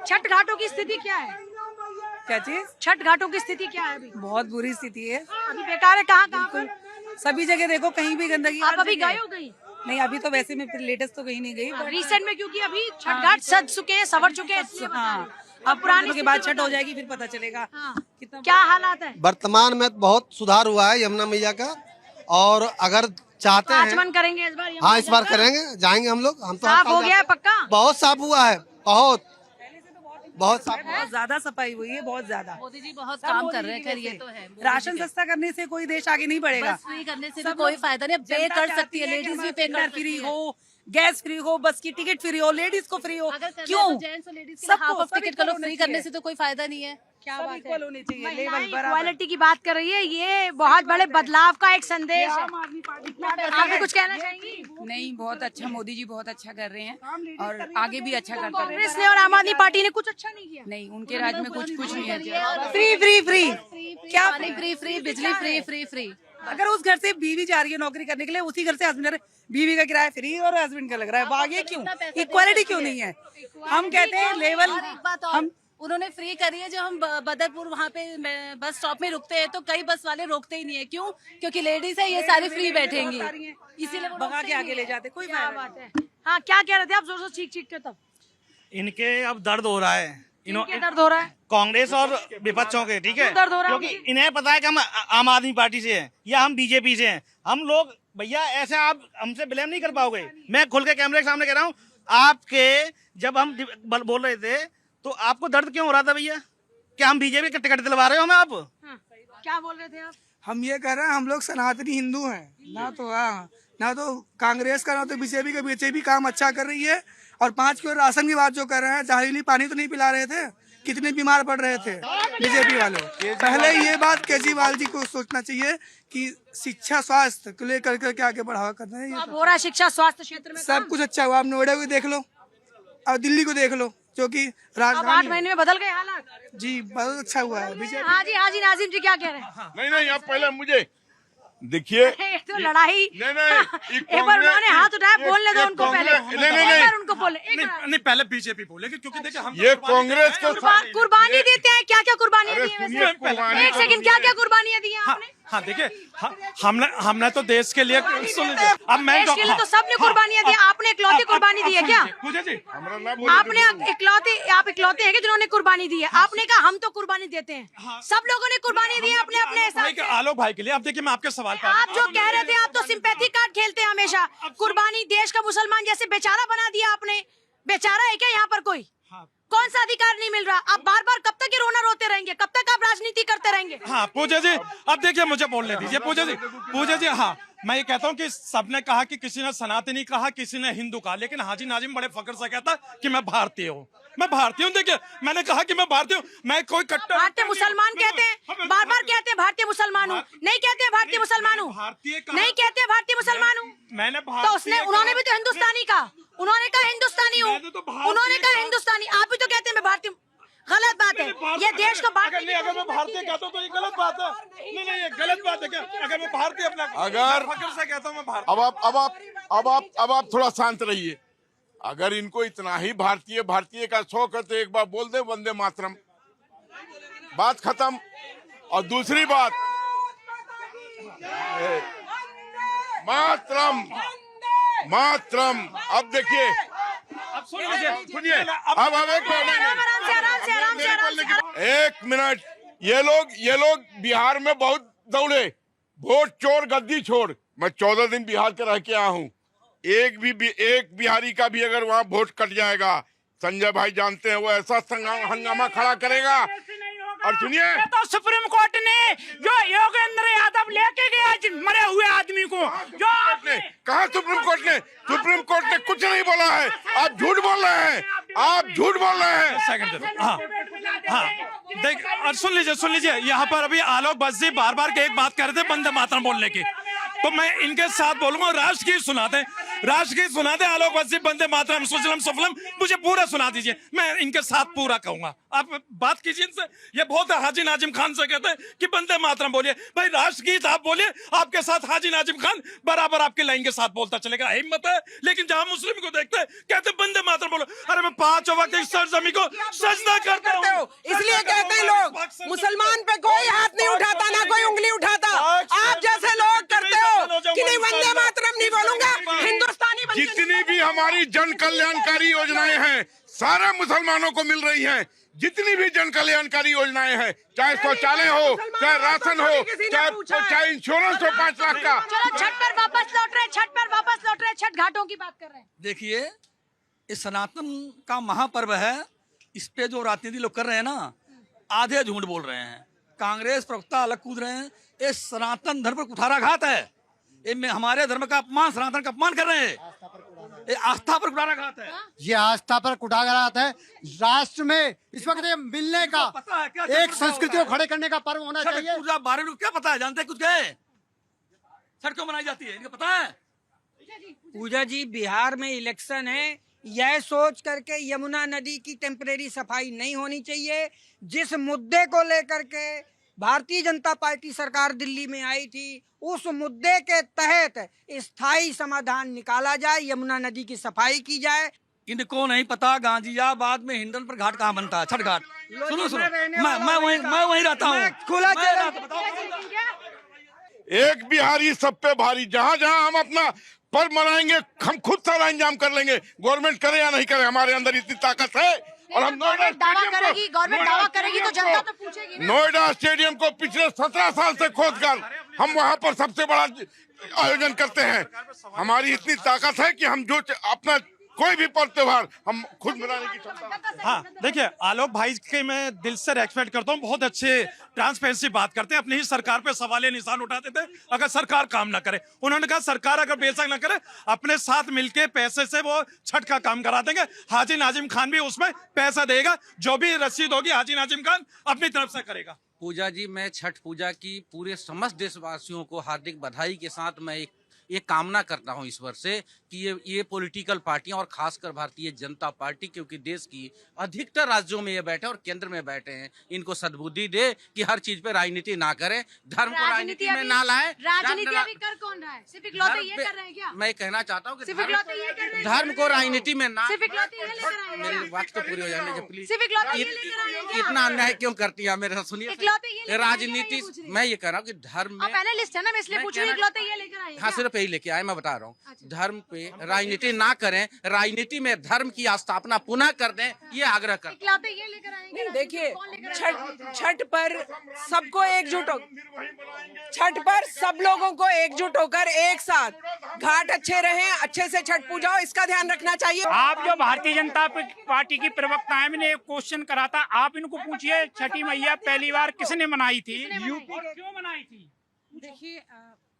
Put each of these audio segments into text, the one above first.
छठ घाटों की स्थिति क्या है? क्या चीज? छठ घाटों की स्थिति क्या है अभी? बहुत बुरी स्थिति है, अभी बेकार है। कहाँ कहाँ पर? सभी जगह देखो, कहीं भी गंदगी। आप हर अभी जगह गए है। हो कहीं? नहीं, अभी तो वैसे मैं लेटेस्ट तो कहीं नहीं गई, but रिसेंट में, क्योंकि अभी छठ घाट सज चुके हैं, संवर चुके हैं, इसलिए बता रही हूँ। अब पुराने के बाद स्थिति छठ हो बता जाएगी, फिर पता चलेगा हाँ। कितना क्या हालात है? वर्तमान में बहुत सुधार हुआ है यमुना मैया का, और अगर चाहते हैं आचमन करेंगे इस बार? हाँ इस बार करेंगे, जाएंगे हम लोग। हम तो हर साफ साल हो गया है जाते हैं। पक्का? बहुत साफ हुआ है, बहुत साफ। बहुत ज्यादा सफाई हुई है, बहुत ज्यादा। मोदी जी बहुत सब काम मोदी कर रहे हैं, जी खैर की ये वजह तो से। है। राशन सस्ता करने से कोई देश आगे नहीं बढ़ेगा। बस फ्री करने से भी सब कोई लोग- फायदा नहीं, पे जनता कर चाहती सकती है, कि लेडीज भी हमारा पे कर सिलेंडर सकती फ्री है। हो, गैस फ्री हो, बस की टिकट फ्री हो, लेडीज को फ्री हो। अगर करना है क्यों? तो जेंट्स और लेडीज के लिए सबको, हाफ ऑफ सब टिकट कर लो, equal फ्री होने करने चाहिए। से तो कोई फायदा नहीं है। क्या सब बात इक्वल है? होने चाहिए, महिलाएं लेवल बराबर। इक्वालिटी की बात कर रही है, ये बहुत बड़े बदलाव का एक संदेश है। आम आदमी पार्टी आप भी कुछ कहना चाहेंगी? नहीं, बहुत अच्छा, मोदी जी बहुत अच्छा कर रहे हैं और आगे भी अच्छा करते कांग्रेस रहेंगे। ने और आम आदमी पार्टी ने कुछ अच्छा नहीं किया। नहीं, उनके राज में कुछ नहीं है। फ्री फ्री फ्री क्या पानी फ्री, फ्री बिजली फ्री, फ्री फ्री। अगर उस घर से बीवी जा रही है नौकरी करने के लिए, उसी घर से हस्बैंड, बीवी का किराया फ्री और हस्बैंड का लग रहा है, वो आगे क्यों? इक्वालिटी क्यों नहीं है? हम कहते हैं लेवल। और एक बात और, उन्होंने फ्री करी है। जब हम बदरपुर वहाँ पे बस स्टॉप में रुकते हैं तो कई बस वाले रोकते ही नहीं है। क्यों? क्योंकि लेडीज है, ये सारी फ्री बैठेंगी, इसीलिए वो भगा रोकते के ही आगे नहीं ले है। जाते, कोई क्या फायदा बात है? हाँ, क्या कह रहे थे आप? जोर से चीख चीख के तब इनके अब दर्द हो रहा है, इनके दर्द हो रहा है। कांग्रेस और विपक्षों के, ठीक है, क्यों दर्द हो रहा है क्योंकि उनकी? इन्हें पता है कि हम आम आदमी पार्टी से हैं या हम बीजेपी से हैं। हम लोग भैया ऐसे आप हमसे ब्लेम नहीं कर पाओगे। मैं खुल के कैमरे के सामने कह रहा हूँ, आपके जब हम बोल रहे थे तो आपको दर्द क्यों हो रहा था भैया? क्या हम बीजेपी के टिकट दिलवा रहे हो हमें आप? हाँ, क्या बोल रहे थे आप? हम ये कह रहे हैं, हम लोग सनातनी हिंदू हैं ना, तो हाँ, ना तो कांग्रेस का ना तो बीजेपी का। बीजेपी काम अच्छा कर रही है। और 5 किलो राशन की बात जो कर रहे हैं, जहरीली पानी तो नहीं पिला रहे थे, कितने बीमार पड़ रहे थे बीजेपी वालों। पहले ये बात केजरीवाल जी को सोचना चाहिए कि शिक्षा स्वास्थ्य को लेकर के आगे बढ़ावा करना है। अब हो रहा है शिक्षा स्वास्थ्य क्षेत्र में सब कुछ अच्छा हुआ। आप नोएडा को देख लो और दिल्ली को देख लो, जो कि अब 8 राजधानी महीने में बदल गए हालात। जी बहुत अच्छा हुआ है। बीजेपी हाँ जी नाजिम जी क्या कह रहे हैं? नहीं, आप पहले मुझे देखिए। ये तो लड़ाई। नहीं, एक बार उन्होंने हाथ उठाया, बोलने दो उनको पहले। नहीं। एक बार उनको बोले। एक बार। नहीं, पहले बीजेपी बोलेगी, क्योंकि देखिए हम ये कांग्रेस के कुर्बानी देते हैं। क्या क्या कुर्बानियां अरे दी हैं सुनिए, वैसे? कुर्बानी एक सेकंड, क्या क्या कुर्बानियां दी हैं हाँ, आपने? हाँ देखिए, हमने तो देश के लिए सुन लीजिए। अब मैं देश के लिए तो सबने कुर्बानियां दी हैं, आपने इकलौती कुर्बानी दी है क्या? पूजा जी, आपने आप इकलौते हैं कि जिन्होंने कुर्बानी दी है? आपने कहा हम तो कुर्बानी देते हैं, सब लोगों ने कुर्बानी दी है अपने अपने हिसाब से। आलोक भाई के लिए। अब देखिए, मैं आपके सवाल पर आप जो कह रहे थे, आप तो सिंपैथी कार्ड खेलते हैं हमेशा। कुर्बानी देश का मुसलमान जैसे बेचारा बना दिया आपने। बेचारा है क्या यहाँ पर कोई? कौन सा अधिकार नहीं मिल रहा? आप बार बार कब तक ये रोना रोते रहेंगे? कब तक आप राजनीति करते रहेंगे? हाँ पूजा जी, अब देखिए मुझे बोलने दीजिए। पूजा जी, हाँ मैं ये कहता हूँ कि सबने कहा कि किसी ने सनातनी कहा, किसी ने हिंदू कहा, लेकिन हाजी नाजिम बड़े फख्र से कहता कि मैं भारतीय हूँ। मैं भारतीय हूँ। देखिए, मैंने कहा कि मैं भारतीय हूँ, मैं कोई कट्टर भारतीय मुसलमान कहते हैं, बार बार कहते हैं भारतीय मुसलमान हूँ। नहीं कहते भारतीय मुसलमान हूँ, नहीं कहते भारतीय मुसलमान हूँ। मैंने तो उन्होंने भी तो हिंदुस्तानी कहा, उन्होंने कहा हिंदुस्तानी हूँ, उन्होंने कहा हिंदुस्तानी। आप भी तो कहते हैं मैं भारतीय। गलत बात है, ये देश को अगर मैं भारतीय कहता हूँ तो ये गलत बात है। नहीं, ये गलत बात है क्या? अगर मैं भारतीय अपना अगर फख्र से कहता हूँ मैं भारतीय। अब आप थोड़ा शांत रहिए। अगर इनको इतना ही भारतीय का शौक है तो एक बार बोल दे वंदे मातरम, बात खत्म। और दूसरी बात, मातरम। अब देखिए, अब सुनिए, अब एक एक मिनट। ये लोग बिहार में बहुत दौड़े, वोट चोर गद्दी छोड़। मैं 14 दिन बिहार के रह के आया हूँ। एक बिहारी का भी अगर वहाँ वोट कट जाएगा, संजय भाई जानते हैं, वो ऐसा हंगामा खड़ा करेगा। और सुनिए, तो सुप्रीम कोर्ट ने जो योगेंद्र यादव लेके गया मरे हुए आदमी को, जो आपने कहा सुप्रीम कोर्ट ने कुछ नहीं बोला है। आप झूठ बोल रहे हैं, सेकंड दे दो। हाँ देख, और सुन लीजिए, यहाँ पर अभी आलोक बस जी बार बार एक बात कर रहे थे वंदे मातरम बोलने की। तो मैं इनके साथ बोलूंगा। राष्ट्रगीत सुनाते आलोक बसी वंदे मातरम सुजलम सफलम, मुझे पूरा सुना दीजिए, मैं इनके साथ पूरा कहूंगा। आप बात कीजिए इनसे। ये बहुत हाजी नाजिम खान से कहते हैं कि वंदे मातरम बोलिए, भाई राष्ट्रगीत आप बोलिए, आपके साथ हाजी नाजिम खान बराबर आपके लाइन के साथ बोलता चलेगा, हिम्मत है। लेकिन जहां मुस्लिम को देखते हैं कहते हैं वंदे मातरम बोलो। अरे मैं 5 वक्त इस सरजमी को सजदा करता हूं, इसलिए कहते हैं लोग मुसलमान पे कोई हाथ नहीं उठाता, ना कोई उंगली उठाता। आप जैसे लोग करते हो कि नहीं वंदे मातरम नहीं बोलूंगा, हिंदुस्तानी बन के जितनी भी हमारी जन कल्याणकारी योजनाएं हैं सारे मुसलमानों को मिल रही हैं। जितनी भी जन कल्याणकारी योजनाएं हैं, चाहे शौचालय हो, चाहे राशन हो, चाहे इंश्योरेंस हो 5 लाख का। चलो छठ पर वापस लौट रहे, छठ घाटों की बात कर रहे हैं। देखिए, इस सनातन का महापर्व है, इस पे जो राजनीति लोग कर रहे हैं ना, आधे झूठ बोल रहे हैं। कांग्रेस प्रवक्ता अलग कूद रहे हैं। ये सनातन धर्म पर कुठाराघात है, ये हमारे धर्म का अपमान, सनातन का अपमान कर रहे हैं। ये आस्था पर कुठाराघात है, ये आस्था पर कुठाराघात है। राष्ट्र में इस वक्त ये मिलने का, पता है क्या एक संस्कृति को खड़े करने का पर्व होना चाहिए। पूजा बारे में क्या पता है, जानते हैं कुछ गए छठ क्यों मनाई जाती है, इनको पता है? पूजा जी, बिहार में इलेक्शन है, यह सोच करके यमुना नदी की टेम्परेरी सफाई नहीं होनी चाहिए। जिस मुद्दे को लेकर के भारतीय जनता पार्टी सरकार दिल्ली में आई थी, उस मुद्दे के तहत स्थायी समाधान निकाला जाए, यमुना नदी की सफाई की जाए। इनको नहीं पता गाजियाबाद में हिंडन पर घाट कहाँ बनता है, छठ घाट। सुनो मैं वहीं रहता हूँ, खुला एक बिहारी सब पे भारी। जहाँ जहाँ हम अपना पर्व मनाएंगे, हम खुद सारा इंतजाम कर लेंगे। गवर्नमेंट करे या नहीं करे, हमारे अंदर इतनी ताकत है। और हम गवर्नमेंट दावा करेगी तो जनता तो पूछेगी ना। नोएडा स्टेडियम को पिछले 17 साल से खोदकर हम वहाँ पर सबसे बड़ा आयोजन करते हैं। हमारी इतनी ताकत है कि हम जो अपना कोई भी पर्व त्योहार हम खुद मनाने की क्षमता। हाँ, देखिए आलोक भाई के मैं दिल से रेस्पेक्ट करता हूँ, बहुत अच्छे ट्रांसपेरेंसी बात करते हैं। अपनी ही सरकार पे सवाल निशान उठाते थे अगर सरकार काम ना करे। उन्होंने कहा सरकार अगर बेशक ना करे, अपने साथ मिलके पैसे से वो छठ का काम करा देंगे। हाजी नाजिम खान भी उसमें पैसा देगा, जो भी रसीद होगी हाजी नाजिम खान अपनी तरफ से करेगा। पूजा जी, मैं छठ पूजा की पूरे समस्त देशवासियों को हार्दिक बधाई के साथ मैं ये कामना करता हूं ईश्वर से कि ये पॉलिटिकल पार्टियां और खासकर भारतीय जनता पार्टी, क्योंकि देश की अधिकतर राज्यों में ये बैठे और केंद्र में बैठे हैं, इनको सद्बुद्धि दे कि हर चीज पे राजनीति ना करें, धर्म को राजनीति में ना लाए। राजनीति अभी कर कौन रहा है? सिर्फ इकलौते ये कर रहे हैं क्या? मैं कहना चाहता हूँ कि सिर्फ इकलौते ये कर रहे हैं? धर्म को राजनीति में ना, सिर्फ इकलौते ये लेकर आए हैं मेरी क्या? बात तो पूरी हो जाने दीजिए प्लीज। सिर्फ इकलौते ये लेकर आए हैं क्या? इतना अन्याय क्यों करती है मेरे साथ, इकलौते ये सुनिए। लेकर राजनीति, आए हैं, ये पूछ रही हूँ। मैं ये कह रहा हूँ कि धर्म में, पैनलिस्ट है ना, मैं इसलिए पूछ रही हूँ, इकलौते ये लेकर आए हैं हाँ क्या? सिर्फ यही लेके आए, मैं बता रहा हूँ। धर्म पे राजनीति ना करें, राजनीति में धर्म की स्थापना पुनः कर दें, ये आग्रह कर। इकलौते ये लेकर आए हैं क्या? देखिए, कौन लेकर आए हैं? छठ पर सबको एकजुट हो, छठ पर सब लोगों को एकजुट होकर एक साथ घाट अच्छे रहें, अच्छे से छठ पूजा हो, इसका ध्यान रखना चाहिए। आप जो भारतीय जनता पार्टी की प्रवक्ता है, मैंने एक क्वेश्चन करा था, आप इनको पूछिए छठी मैया पहली बार किसने मनाई थी, क्यों मनाई थी? देखिए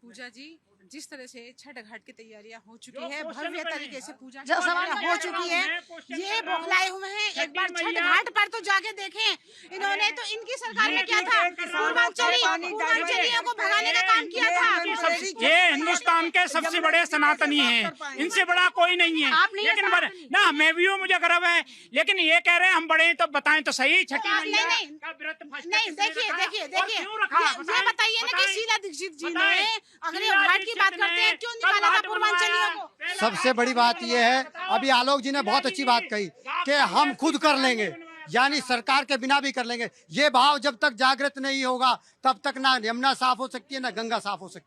पूजा जी, जिस तरह से छठ घाट की तैयारियां हो चुकी है, भव्य तरीके से पूजा की तैयारियां हो चुकी है, ये बौखलाए हुए हैं। एक बार छठ घाट पर तो जाके देखें, इन्होंने तो इनकी सरकार में क्या था, पूर्वांचलियों को भगाने का काम किया था। ये हिंदुस्तान के सबसे बड़े सनातनी हैं, इनसे बड़ा कोई नहीं है। लेकिन ना मैं भी हूँ, मुझे गर्व है, लेकिन ये कह रहे हैं हम बड़े, तो बताएं तो सही छठी मैया का व्रत नहीं, देखिए ये बताइए ना कि शीला दीक्षित जी ने अगले घाट की बात करते हैं, क्यों निकाला था पूर्वांचलियों को? सबसे बड़ी बात यह है, अभी आलोक जी ने बहुत अच्छी बात कही कि हम खुद कर लेंगे, यानी सरकार के बिना भी कर लेंगे। ये भाव जब तक जागृत नहीं होगा तब तक ना यमुना साफ हो सकती है, ना गंगा साफ हो सकती है।